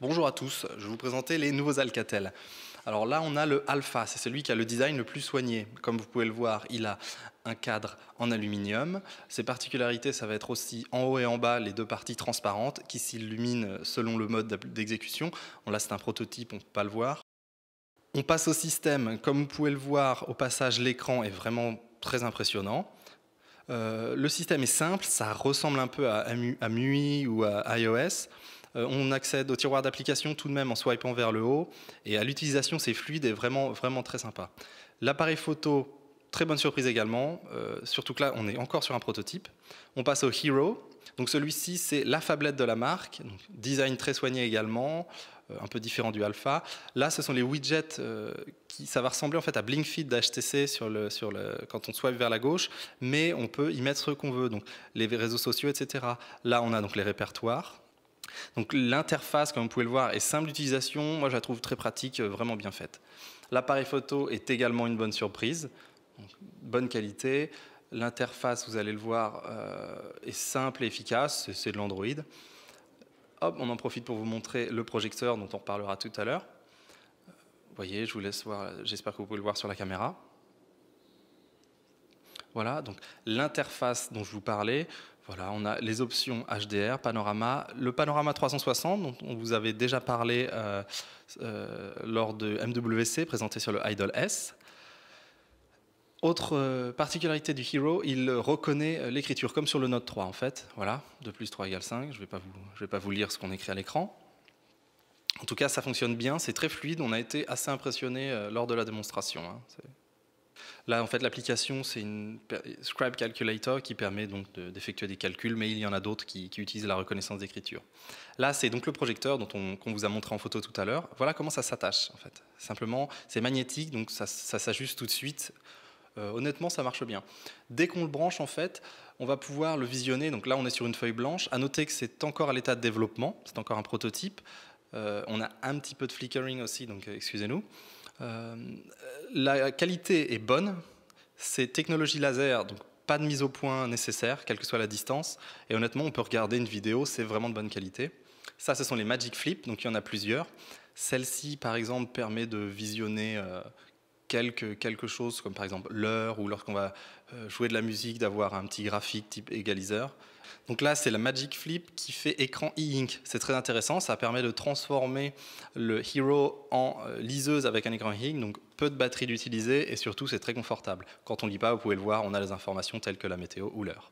Bonjour à tous, je vais vous présenter les nouveaux Alcatel. Alors là, on a le Alpha, c'est celui qui a le design le plus soigné. Comme vous pouvez le voir, il a un cadre en aluminium. Ses particularités, ça va être aussi en haut et en bas les deux parties transparentes qui s'illuminent selon le mode d'exécution. Bon, là, c'est un prototype, on ne peut pas le voir. On passe au système. Comme vous pouvez le voir, au passage, l'écran est vraiment très impressionnant. Le système est simple, ça ressemble un peu à MUI ou à iOS. On accède au tiroir d'application tout de même en swipant vers le haut. Et à l'utilisation, c'est fluide et vraiment, vraiment très sympa. L'appareil photo, très bonne surprise également. Surtout que là, on est encore sur un prototype. On passe au Hero. Donc celui-ci, c'est la phablette de la marque. Donc, design très soigné également, un peu différent du Alpha. Là, ce sont les widgets ça va ressembler en fait à Blinkfeed d'HTC quand on swipe vers la gauche, mais on peut y mettre ce qu'on veut, donc les réseaux sociaux, etc. Là, on a donc les répertoires. Donc l'interface, comme vous pouvez le voir, est simple d'utilisation. Moi, je la trouve très pratique, vraiment bien faite. L'appareil photo est également une bonne surprise, donc, bonne qualité. L'interface, vous allez le voir, est simple et efficace. C'est de l'Android. Hop, on en profite pour vous montrer le projecteur dont on reparlera tout à l'heure. Vous voyez, je vous laisse voir. J'espère que vous pouvez le voir sur la caméra. Voilà, donc l'interface dont je vous parlais. Voilà, on a les options HDR, panorama, le panorama 360 dont on vous avait déjà parlé lors de MWC, présenté sur le Idol S. Autre particularité du Hero, il reconnaît l'écriture comme sur le Note 3 en fait. Voilà, 2 plus 3 égale 5, je ne vais pas vous lire ce qu'on écrit à l'écran. En tout cas, ça fonctionne bien, c'est très fluide, on a été assez impressionnés lors de la démonstration. Hein. Là, en fait, l'application, c'est une Scribe Calculator qui permet donc d'effectuer des calculs, mais il y en a d'autres qui utilisent la reconnaissance d'écriture. Là, c'est donc le projecteur qu'on vous a montré en photo tout à l'heure. Voilà comment ça s'attache, en fait. Simplement, c'est magnétique, donc ça s'ajuste tout de suite. Honnêtement, ça marche bien. Dès qu'on le branche, en fait, on va pouvoir le visionner. Donc là, on est sur une feuille blanche. À noter que c'est encore à l'état de développement. C'est encore un prototype. On a un petit peu de flickering aussi, donc excusez-nous. La qualité est bonne, c'est technologie laser, donc pas de mise au point nécessaire, quelle que soit la distance. Et honnêtement, on peut regarder une vidéo, c'est vraiment de bonne qualité. Ça, ce sont les Magic Flip, donc il y en a plusieurs. Celle-ci, par exemple, permet de visionner quelque chose, comme par exemple l'heure, ou lorsqu'on va jouer de la musique, d'avoir un petit graphique type égaliseur. Donc là, c'est la Magic Flip qui fait écran e-ink. C'est très intéressant, ça permet de transformer le Hero en liseuse avec un écran e-ink, donc peu de batterie d'utiliser et surtout c'est très confortable. Quand on ne lit pas, vous pouvez le voir, on a les informations telles que la météo ou l'heure.